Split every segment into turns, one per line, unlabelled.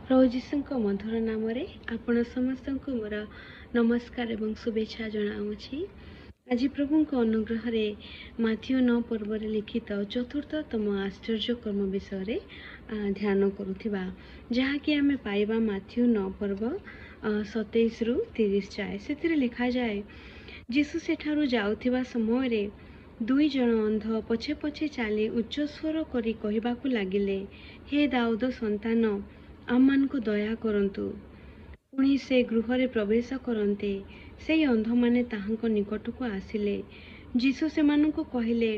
प्रभु जीशुଙ୍କ मधुर नाम रे आपण समस्त को मोर नमस्कार एवं शुभेच्छा जनाऊँगी। आज प्रभु को अनुग्रह रे माथ्यू 9 पर्व रे लिखित चतुर्थतम आश्चर्य कर्म विषय रे ध्यान करुथिबा जहा कि आमे पाइबा माथ्यू 9 पर्व 27 रु 30 जाए। सेथिरे लिखा जाए, जीसु सेठारु जाउथिबा समय रे दुई जन अंध पछे पछे चाली उच्च स्वर करी कहिबाकु लागिले, हे दाऊद संतान आमान को दया करंतु। पुणी से गृह प्रवेश करते से अंध माने ताहांको निकट को आसिले। जीसु सेमानंको कहिले,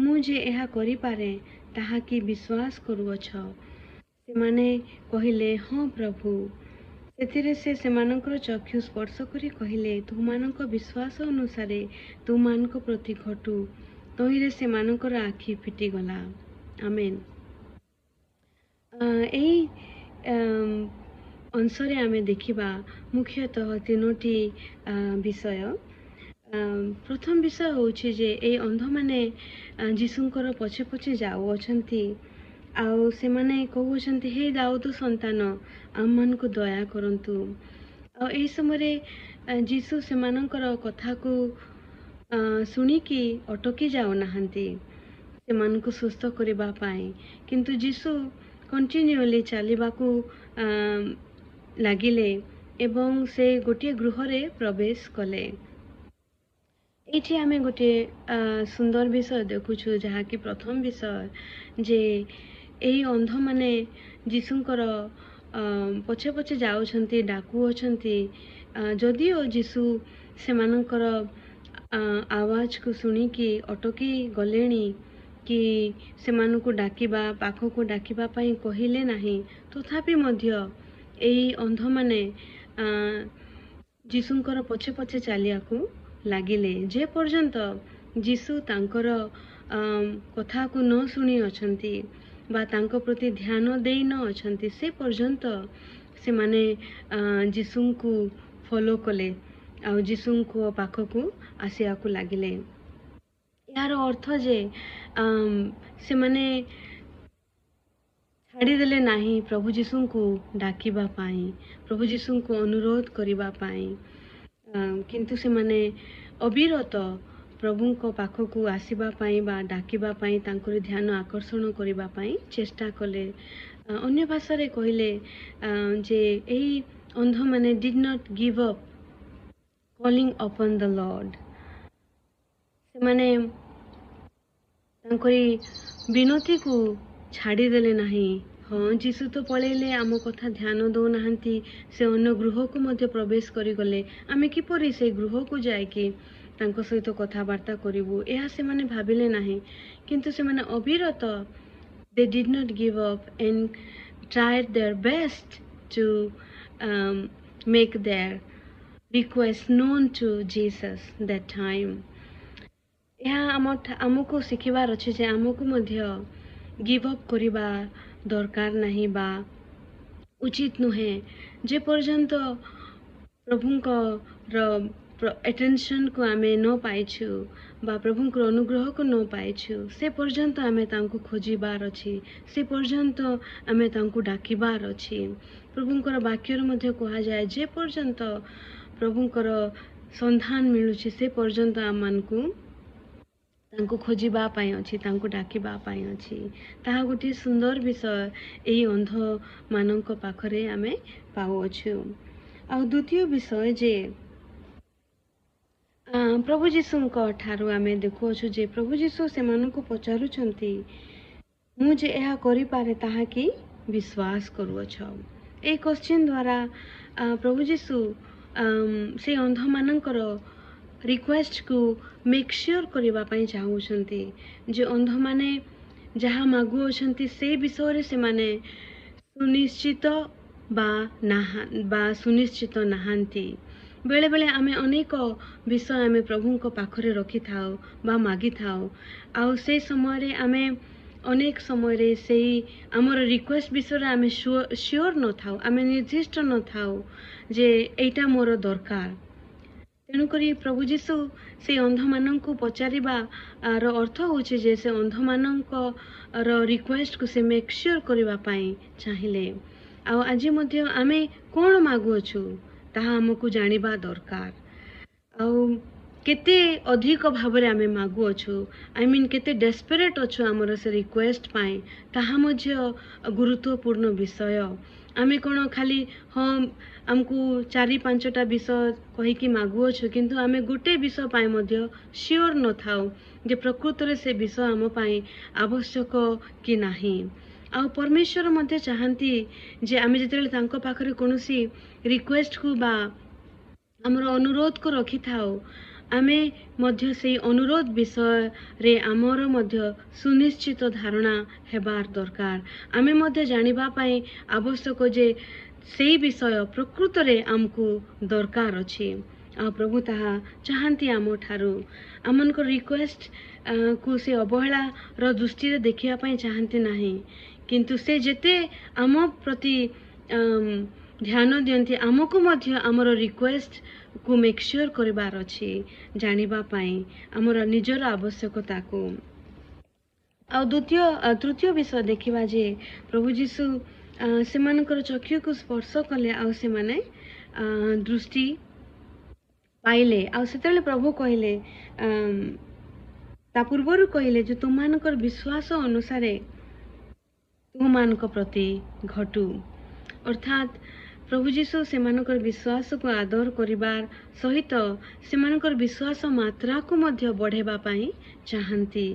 मुझे यह करि पारे ताहा कि विश्वास करुअछ? सेमाने कहिले, हाँ प्रभु। सेथिरे से सेमानंकर चक्षु स्पर्श करी कहिले, तुमानंको विश्वास अनुसारे तुमानंको प्रति घटू। तहिरे सेमानंकर आखि फिटी गला। आमेन। एई अंशरे आमे देखिबा मुख्यतः तीनोटी विषय। प्रथम विषय होछि जे ए अंध माने जीशुंकर पछे पछे जाउ अछंती आउ से माने कहू अछंती, हे दाऊद संतान आमन को दया करंतु। आ एई समरे जीशु सेमानंकर कथा को सुनिकी अटकी जाउ नाहंती सेमानंको सुस्थ करिबा पाई, किंतु जीशु कंटिन्यूअली चलिबाकू लागिले एवं से गोटे गृह रे प्रवेश कले। एठी आमे गोटे सुंदर विषय देखुछु जहा कि प्रथम विषय जे एई अंध माने जीशुंकर पछे पछे जाउछंती, डाकू अछंती। जदिओ जीशु सेमानंकर आवाज को सुनिकी अटकी गलेनी कि सेमानंको डाकिबा पाखको डाकिबा पई कहिले नाही, तथापि मध्य एई अंध माने जीशुंकर पछे पछे चलियाकू लागिले, जे पर्यंत जीशु तांकर कथा को न सुनी अछंती बा तांको प्रति ध्यान देई न अछंती, से पर्यंत से माने जीशुंकू फॉलो कले आ जीशुंको पाखको आसियाकू लागिले। यार अर्थ जे से माने छाड़ी देले नाही प्रभु जीशु को डाकिबा पाई, प्रभु जीशु को अनुरोध करिबा पाई, किंतु से माने अविरत प्रभु को पाख को आसीबा पाई बा डाकिबा पाई तांकर ध्यान आकर्षण करिबा पाई चेष्टा कले। अन्य भाषा रे कहिले जे एई अंध माने did not give up calling upon the Lord. से माने तांकरी विनती को छाड़ी देले नहीं। हाँ, जीशु तो पळेले, आम कथा ध्यान दो नाहंती, से अन्य गृह को मध्य प्रवेश करी गले। आमे किपरि से गृह को जायके तांको सहित कथाबार्ता करिवु एहा से माने भाबिले नाही, किंतु से माने अविरत they did not give up and tried their best to make their request known to Jesus that time. यह आमको शिखिबार अच्छे जे आमको मध्य गिव अप करिबा दरकार नहीं बा उचित नुहे। जे पर्यंत प्रभुंकर एटेंशन को आमे न पाइछु बा प्रभुंकर अनुग्रह को न पाइछु, से पर्यंत आमे तांको खोजिबार अछि, से पर्यंत आमे तांको डाकिबार अछि। प्रभुंकर वाक्यर मध्य कहा जाए, जे पर्यंत प्रभुंकर संधान मिलुछि से पर्यंत आमनको तांको खोजिबा पाई अछि, तांको डाकिबा पाई अछि। ताहा गोटे सुंदर विषय एई अंध मानक पाखरे आमे पाउ अछु। आ द्वितीय विषय जे प्रभु जीशुंको ठारू आमे देखु अछु जे प्रभु जीशु सेमाननको पचारुछंती, मुझे यह करि पारे ताहा कि विश्वास करुअछ। ए क्वेश्चन द्वारा प्रभु जीशु से अंध मानकर रिक्वेस्ट को मेक श्योर करबा पई चाहउछंती जे अंध माने जहा मागु अछंती से विषय से माने सुनिश्चित बा सुनिश्चित नाहंती। बेले बेले आमे अनेक विषय आमे प्रभु को पाखरे रखि थाओ बा मागी थाओ, आ से समय रे आमे अनेक समय रे सेही हमर रिक्वेस्ट विषय आमे श्योर न थाओ, आमे निर्दिष्ट न थाओ जे एटा मोर दरकार। तेणुकरी प्रभु जीशु से अंध मानक पचारिबा रो अर्थ होचे जे से अंध मानक रो रिक्वेस्ट को से मेक श्योर करबा पाई चाहिए। आज आमे कौन मागुअछु ताहा हमकु जानिबा दरकार। केते अधिक भावरे आमे मागुअछु, आई मीन केते डेस्परेट अछु हमर से रिक्वेस्ट पाए, ताहा मध्य गुरुत्वपूर्ण विषय। आमे कोन खाली हम हमकु 4-5टा विषय कहि कि मागुअछु, किंतु आमे गोटे विषय पाए मध्य श्योर न थाउ जे प्रकृत रे से विषय हम पाए आवश्यक कि नाही। आ परमेश्वर मध्य चाहंती जे आमे जेतेले तांको पाखरे कोनोसी रिक्वेस्ट को बा हमर अनुरोध को रखि थाउ, आमे मध्य से अनुरोध विषय रे आमर मध्य सुनिश्चित धारणा हेबार दरकार। आमे मध्य जानिबा पाए आवश्यक जे सेई विषय प्रकृत रे आमकु दरकार अछि। आ प्रभु ताहा चाहंती आमो ठारू आमन को रिक्वेस्ट को से अवहेला र दृष्टि रे देखिया पाए चाहंती नाही, किंतु से जेते आम प्रति ध्यान दियंती आमको मध्य आमर रिक्वेस्ट को मेक श्योर करिबार अछि जानिबा पाए आमर निजर आवश्यकता को। आ तृतीय विषय देखिबा जे प्रभु जीशु सेमानकर चक्षु को स्पर्श कले आ से माने दृष्टि पाइले। आ सेतेले प्रभु कहले ता पूर्वरु कहले जे तुमानकर विश्वास अनुसारे तुमानक प्रति घटू, अर्थात प्रभु जीशु सेमानकर विश्वास को आदर करिबार सहित सेमानकर विश्वास मात्रा को मध्य बढ़ेबा पाई चाहंती।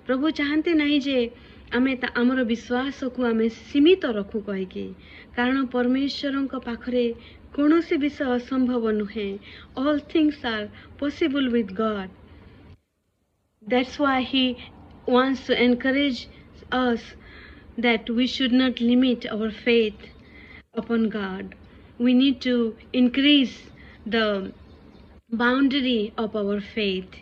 प्रभु चाहंती नहीं जे आमे आमर विश्वास को आमे सीमित रखू कहिकी, कारण परमेश्वरंक पाखरे कौनसी विषय असंभव नुहे। All things are possible with God. That's why he wants to encourage us that we should not limit our faith upon God. We need to increase the boundary of our faith.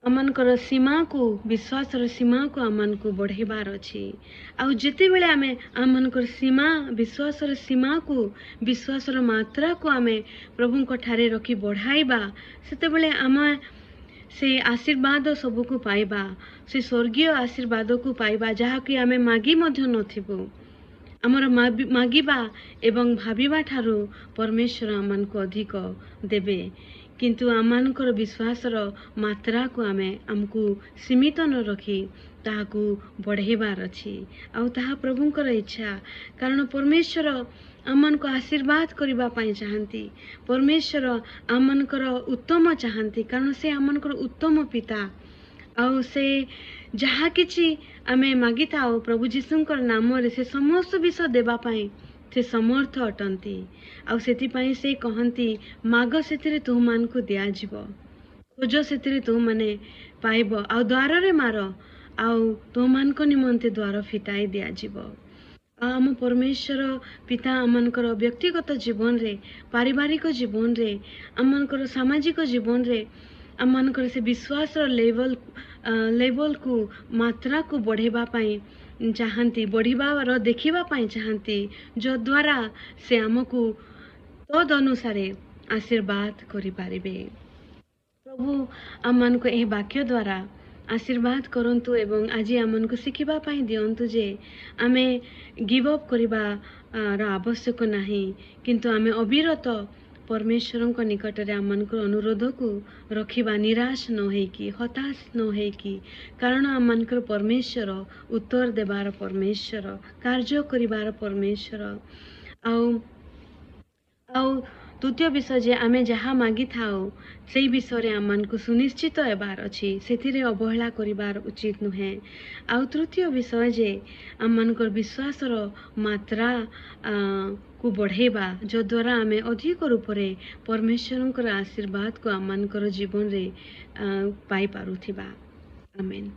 अमनकर सीमा को विश्वास सीमा को अमन को बढ़ेबार अछि। आउ जेते बेले आमे अमनकर सीमा विश्वास सीमा को विश्वास मात्रा को आमे प्रभु को ठारे रखी बढ़ाइबा, सेते बेले आमे से आशीर्वाद सब को पाइबा, से स्वर्गीय आशीर्वाद को पाइबा जहा कि आमे मागी मध्य नथिबो। आमर मागिबा एवं भाविबा ठारू परमेश्वर आमन को अधिक देबे, किंतु आमानकर विश्वासर मात्रा को आमे हमकु सीमित न रखी ताहाकु बढ़ेबार अछि। आउ ताहा प्रभुंकर इच्छा, कारण परमेश्वर आमन को आशीर्वाद करिबा पाई चाहंती। परमेश्वर आमनकर उत्तम चाहंती, कारण से आमनकर उत्तम पिता। आउ से जहा किछि आमे मागी थाओ प्रभु जीशुंकर नाम रे से समस्त विषय देबा पाई से समर्थ अटंती। आउ सेति पाई से कहंती माग सेतिरे तुम मान को दिया जीवो, खोज सेतिरे तुम माने पाइबो, आउ द्वार रे मारो आउ तुम मान को निमंते द्वार फिटाई दिया जीवो। आम परमेश्वर पिता आमनकर व्यक्तिगत जीवन रे, पारिवारिक जीवन रे, आमनकर सामाजिक जीवन रे आमनकर से विश्वास लेवल को मात्रा को बढ़ेबा पाई चाहंती, बढ़िबा देखिबा पाई चाहंती, जो द्वारा से आमको तद अनुसारे आशीर्वाद करि पारिबे। प्रभु आमन को एह वाक्य द्वारा आशीर्वाद करंतु एवं आज आमन को शिखिबा पाई दियंतु जे आमे गिव अप करिबा रा आवश्यक नाही, किंतु आमे अविरत परमेश्वरंक निकट रे आमनकर अनुरोध को रखिबा, निराश न होइकी हताश न होइकी, कारण आमनकर परमेश्वर उत्तर देबार परमेश्वर, कार्य करिबार परमेश्वर। आउ तृतीय विषय जे आमे जहा मागी थाओ सेई विषय रे आमन को सुनिश्चित हेबार अछि, सेथिरे अवहेला करिबार उचित नुहे। आउ तृतीय विषय जे आमनकर विश्वासर मात्रा को बढ़ेबा, जो द्वारा आमे अधिक रूप रे परमेश्वरंकर आशीर्वाद को आमनकर जीवन रे पाई पारुथिबा। आमेन।